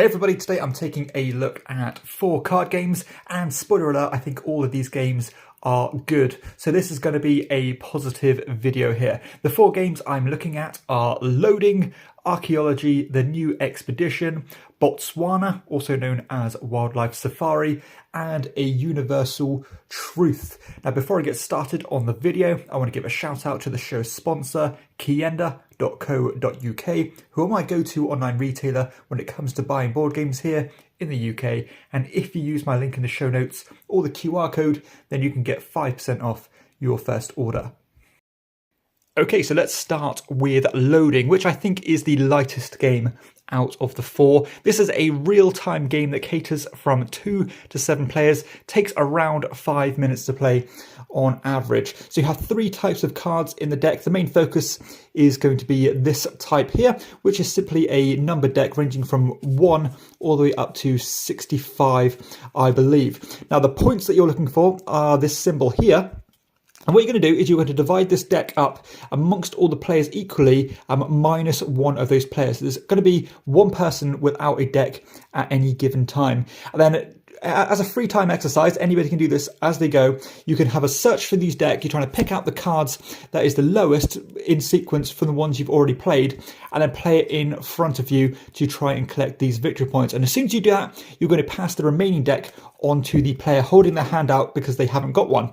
Hey everybody, today I'm taking a look at 4 card games, and spoiler alert, I think all of these games are good. So this is going to be a positive video here. The 4 games I'm looking at are Loading, Archaeology, The New Expedition, Botswana, also known as Wildlife Safari, and A Universal Truth. Now before I get started on the video, I want to give a shout out to the show's sponsor, KIENDA.co.uk, who are my go-to online retailer when it comes to buying board games here in the UK. And if you use my link in the show notes or the QR code, then you can get 5% off your first order. Okay, so let's start with Loading, which I think is the lightest game out of the 4. This is a real-time game that caters from 2 to 7 players, takes around 5 minutes to play on average. So you have 3 types of cards in the deck. The main focus is going to be this type here, which is simply a numbered deck ranging from 1 all the way up to 65, I believe. Now the points that you're looking for are this symbol here. And what you're going to do is you're going to divide this deck up amongst all the players equally, minus one of those players. So there's going to be one person without a deck at any given time. And then as a free time exercise, anybody can do this as they go. You can have a search for these decks. You're trying to pick out the cards that is the lowest in sequence from the ones you've already played, and then play it in front of you to try and collect these victory points. And as soon as you do that, you're going to pass the remaining deck onto the player holding their hand out because they haven't got one.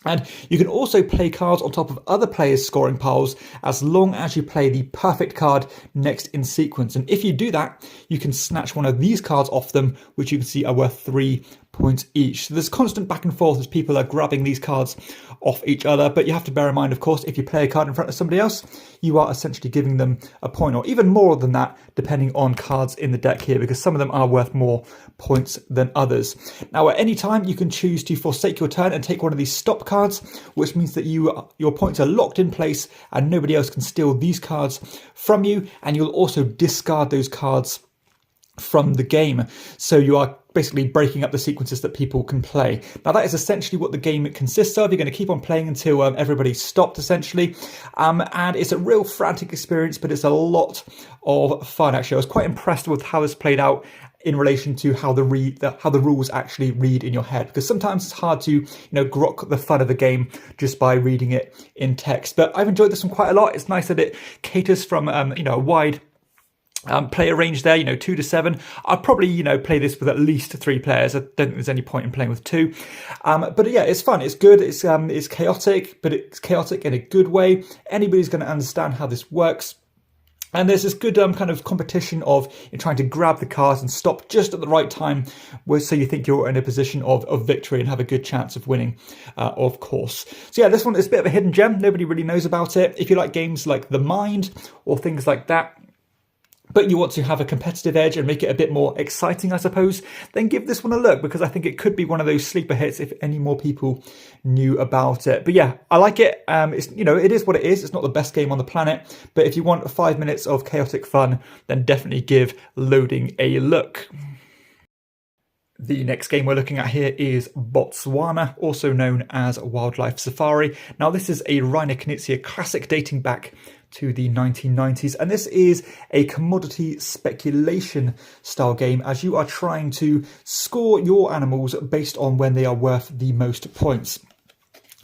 And you can also play cards on top of other players' scoring piles as long as you play the perfect card next in sequence. And if you do that, you can snatch one of these cards off them, which you can see are worth 3 points each. So there's constant back and forth as people are grabbing these cards off each other. But you have to bear in mind, of course, if you play a card in front of somebody else, you are essentially giving them a point, or even more than that, depending on cards in the deck here, because some of them are worth more points than others. Now, at any time, you can choose to forsake your turn and take one of these stop cards, which means that your points are locked in place and nobody else can steal these cards from you. And you'll also discard those cards from the game. So you are basically breaking up the sequences that people can play. Now that is essentially what the game consists of. You're going to keep on playing until everybody's stopped, essentially. And it's a real frantic experience, but it's a lot of fun, actually. I was quite impressed with how this played out in relation to how the rules actually read in your head, because sometimes it's hard to grok the fun of the game just by reading it in text. But I've enjoyed this one quite a lot. It's nice that it caters from a wide player range there, 2 to 7. I'll probably, play this with at least 3 players. I don't think there's any point in playing with 2. But yeah, it's fun. It's good. It's chaotic, but it's chaotic in a good way. Anybody's going to understand how this works. And there's this good kind of competition of trying to grab the cards and stop just at the right time, so you think you're in a position of victory and have a good chance of winning, of course. So yeah, this one is a bit of a hidden gem. Nobody really knows about it. If you like games like The Mind or things like that, but you want to have a competitive edge and make it a bit more exciting, I suppose, then give this one a look, because I think it could be one of those sleeper hits if any more people knew about it. But yeah, I like it. It's it is what it is. It's not the best game on the planet, but if you want 5 minutes of chaotic fun, then definitely give Loading a look. The next game we're looking at here is Botswana, also known as Wildlife Safari. Now this is a Reiner Knizia classic dating back to the 1990s, and this is a commodity speculation style game, as you are trying to score your animals based on when they are worth the most points.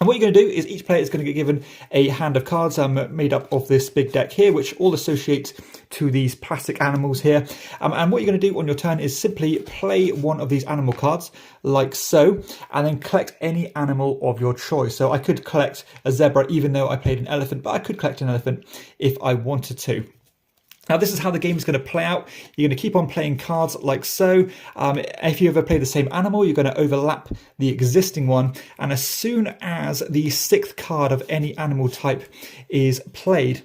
And what you're going to do is each player is going to get given a hand of cards made up of this big deck here, which all associate to these plastic animals here. And what you're going to do on your turn is simply play one of these animal cards, like so, and then collect any animal of your choice. So I could collect a zebra, even though I played an elephant, but I could collect an elephant if I wanted to. Now this is how the game is going to play out. You're going to keep on playing cards like so. If you ever play the same animal, you're going to overlap the existing one. And as soon as the 6th card of any animal type is played,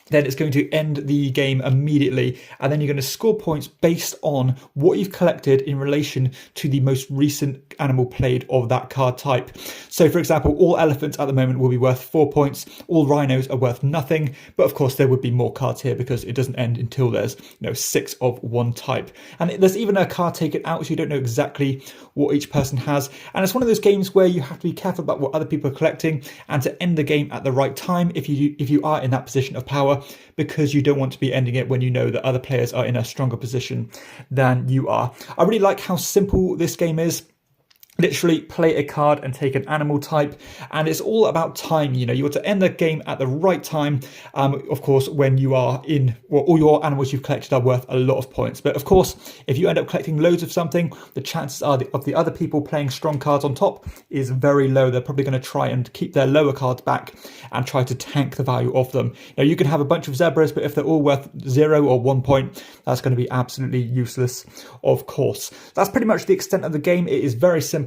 then it's going to end the game immediately. And then you're going to score points based on what you've collected in relation to the most recent animal played of that card type. So for example, all elephants at the moment will be worth 4 points. All rhinos are worth nothing. But of course there would be more cards here because it doesn't end until there's 6 of one type. And there's even a card taken out, so you don't know exactly what each person has. And it's one of those games where you have to be careful about what other people are collecting and to end the game at the right time if you are in that position of power. power because you don't want to be ending it when you know that other players are in a stronger position than you are. I really like how simple this game is. Literally play a card and take an animal type, and it's all about time. You know, you want to end the game at the right time. Of course, when you are in, well, all your animals you've collected are worth a lot of points. But of course, if you end up collecting loads of something, the chances are of the other people playing strong cards on top is very low. They're probably going to try and keep their lower cards back and try to tank the value of them. Now, you can have a bunch of zebras, but if they're all worth 0 or 1 point, that's going to be absolutely useless, of course. That's pretty much the extent of the game. It is very simple.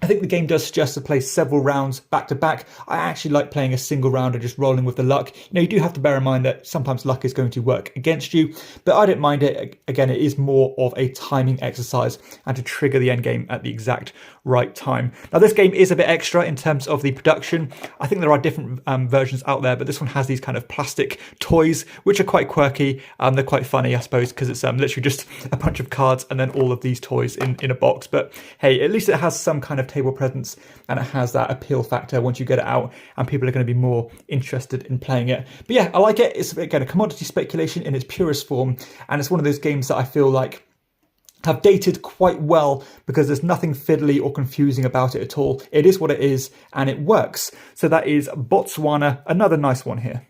I think the game does suggest to play several rounds back to back. I actually like playing a single round and just rolling with the luck. You know, you do have to bear in mind that sometimes luck is going to work against you, but I don't mind it. Again, it is more of a timing exercise and to trigger the end game at the exact right time. Now, this game is a bit extra in terms of the production. I think there are different versions out there, but this one has these kind of plastic toys, which are quite quirky. They're quite funny, I suppose, because it's literally just a bunch of cards and then all of these toys in a box. But hey, at least it has some kind of table presence and it has that appeal factor once you get it out, and people are going to be more interested in playing it. But yeah, I like it. It's, again, a commodity speculation in its purest form, and it's one of those games that I feel like have dated quite well because there's nothing fiddly or confusing about it at all. It is what it is and it works. So that is Botswana, another nice one here.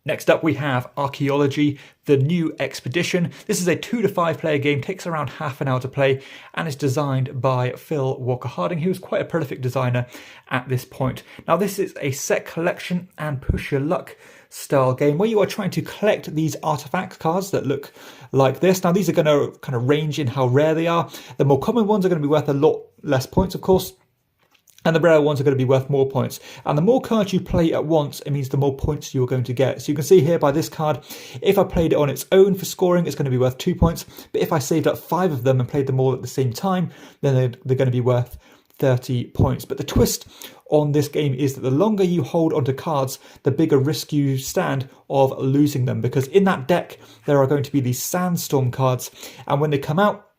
Next up, we have Archaeology, the new expedition. This is a 2 to 5 player game, takes around half an hour to play, and is designed by Phil Walker-Harding, who is quite a prolific designer at this point. Now, this is a set collection and push your luck style game where you are trying to collect these artifact cards that look like this. Now, these are going to kind of range in how rare they are. The more common ones are going to be worth a lot less points, of course, and the rare ones are going to be worth more points. And the more cards you play at once, it means the more points you're going to get. So you can see here by this card, if I played it on its own for scoring, it's going to be worth 2 points. But if I saved up 5 of them and played them all at the same time, then they're going to be worth 30 points. But the twist on this game is that the longer you hold onto cards, the bigger risk you stand of losing them. Because in that deck, there are going to be these sandstorm cards. And when they come out,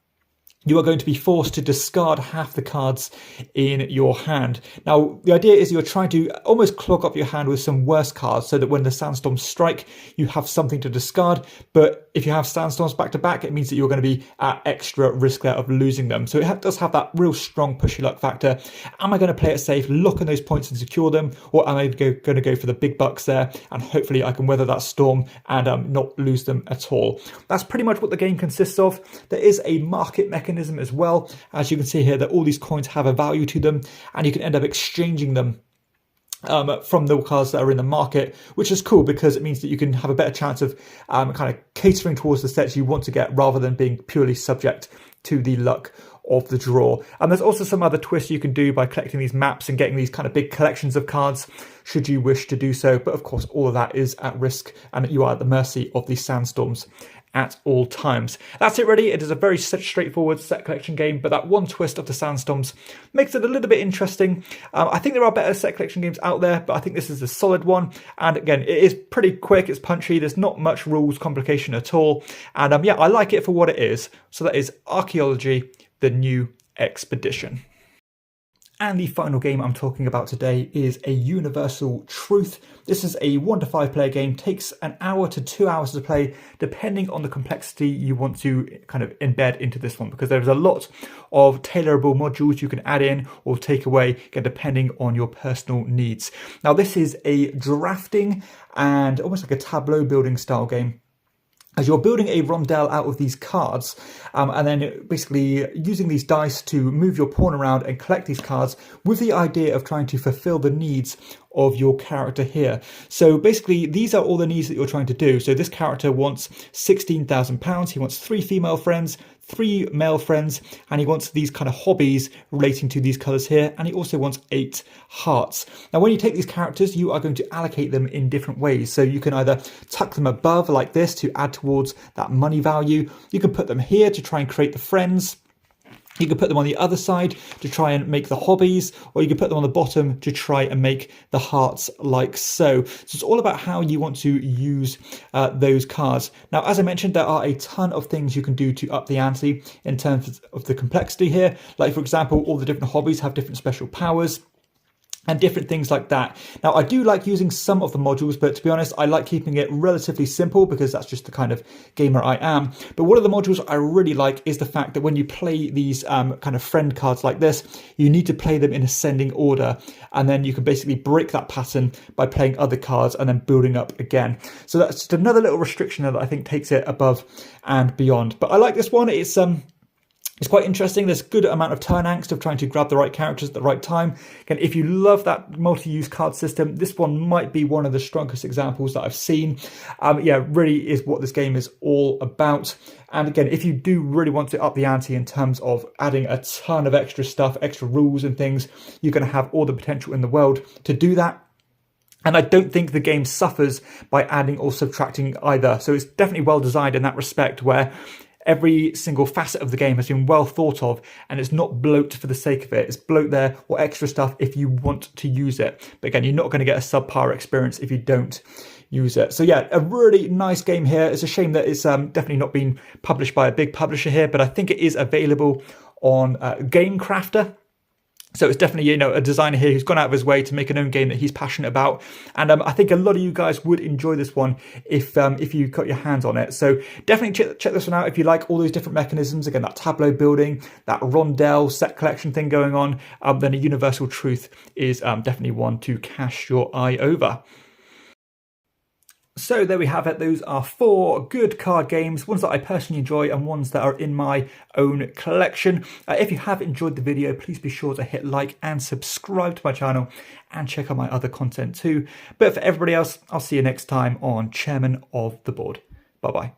you are going to be forced to discard half the cards in your hand. Now, the idea is you're trying to almost clog up your hand with some worse cards so that when the sandstorms strike, you have something to discard. But if you have sandstorms back to back, it means that you're going to be at extra risk there of losing them. So it does have that real strong push your luck factor. Am I going to play it safe, lock in those points and secure them? Or am I going to go for the big bucks there? And hopefully I can weather that storm and not lose them at all. That's pretty much what the game consists of. There is a market mechanism as well. As you can see here, that all these coins have a value to them, and you can end up exchanging them from the cards that are in the market, which is cool because it means that you can have a better chance of kind of catering towards the sets you want to get rather than being purely subject to the luck of the draw. And there's also some other twists you can do by collecting these maps and getting these kind of big collections of cards should you wish to do so. But of course, all of that is at risk and you are at the mercy of these sandstorms at all times. That's it really. It is a very straightforward set collection game, but that one twist of the sandstorms makes it a little bit interesting. I think there are better set collection games out there, but I think this is a solid one. And again, it is pretty quick, it's punchy, there's not much rules complication at all. And yeah, I like it for what it is. So that is Archaeology, the new expedition. And the final game I'm talking about today is A Universal Truth. This is a 1 to 5 player game, takes an hour to 2 hours to play, depending on the complexity you want to kind of embed into this one, because there's a lot of tailorable modules you can add in or take away, again, depending on your personal needs. Now, this is a drafting and almost like a tableau building style game, as you're building a rondel out of these cards, and then basically using these dice to move your pawn around and collect these cards with the idea of trying to fulfill the needs of your character here. So basically, these are all the needs that you're trying to do. So this character wants £16,000. He wants 3 female friends, 3 male friends, and he wants these kind of hobbies relating to these colours here. And he also wants 8 hearts. Now, when you take these characters, you are going to allocate them in different ways. So you can either tuck them above like this to add towards that money value. You can put them here to try and create the friends. You can put them on the other side to try and make the hobbies, or you can put them on the bottom to try and make the hearts like so. So it's all about how you want to use those cards. Now, as I mentioned, there are a ton of things you can do to up the ante in terms of the complexity here. Like, for example, all the different hobbies have different special powers. and different things like that. Now, I do like using some of the modules, but to be honest, I like keeping it relatively simple because that's just the kind of gamer I am. But one of the modules I really like is the fact that when you play these kind of friend cards like this, you need to play them in ascending order. And then you can basically break that pattern by playing other cards and then building up again. So that's just another little restriction that I think takes it above and beyond. But I like this one. It's quite interesting. There's a good amount of turn angst of trying to grab the right characters at the right time. Again, if you love that multi-use card system, this one might be one of the strongest examples that I've seen. Yeah, really is what this game is all about. And again, if you do really want to up the ante in terms of adding a ton of extra stuff, extra rules and things, you're going to have all the potential in the world to do that. And I don't think the game suffers by adding or subtracting either. So it's definitely well designed in that respect, where every single facet of the game has been well thought of, and it's not bloat for the sake of it. It's bloat there or extra stuff if you want to use it. But again, you're not going to get a subpar experience if you don't use it. So yeah, a really nice game here. It's a shame that it's definitely not been published by a big publisher here, but I think it is available on Game Crafter. So it's definitely, you know, a designer here who's gone out of his way to make an own game that he's passionate about. And I think a lot of you guys would enjoy this one if you got your hands on it. So definitely check this one out if you like all those different mechanisms. Again, that tableau building, that rondel set collection thing going on, then a Universal Truth is definitely one to cast your eye over. So there we have it. Those are 4 good card games, ones that I personally enjoy and ones that are in my own collection. If you have enjoyed the video, please be sure to hit like and subscribe to my channel and check out my other content too. But for everybody else, I'll see you next time on Chairman of the Board. Bye-bye.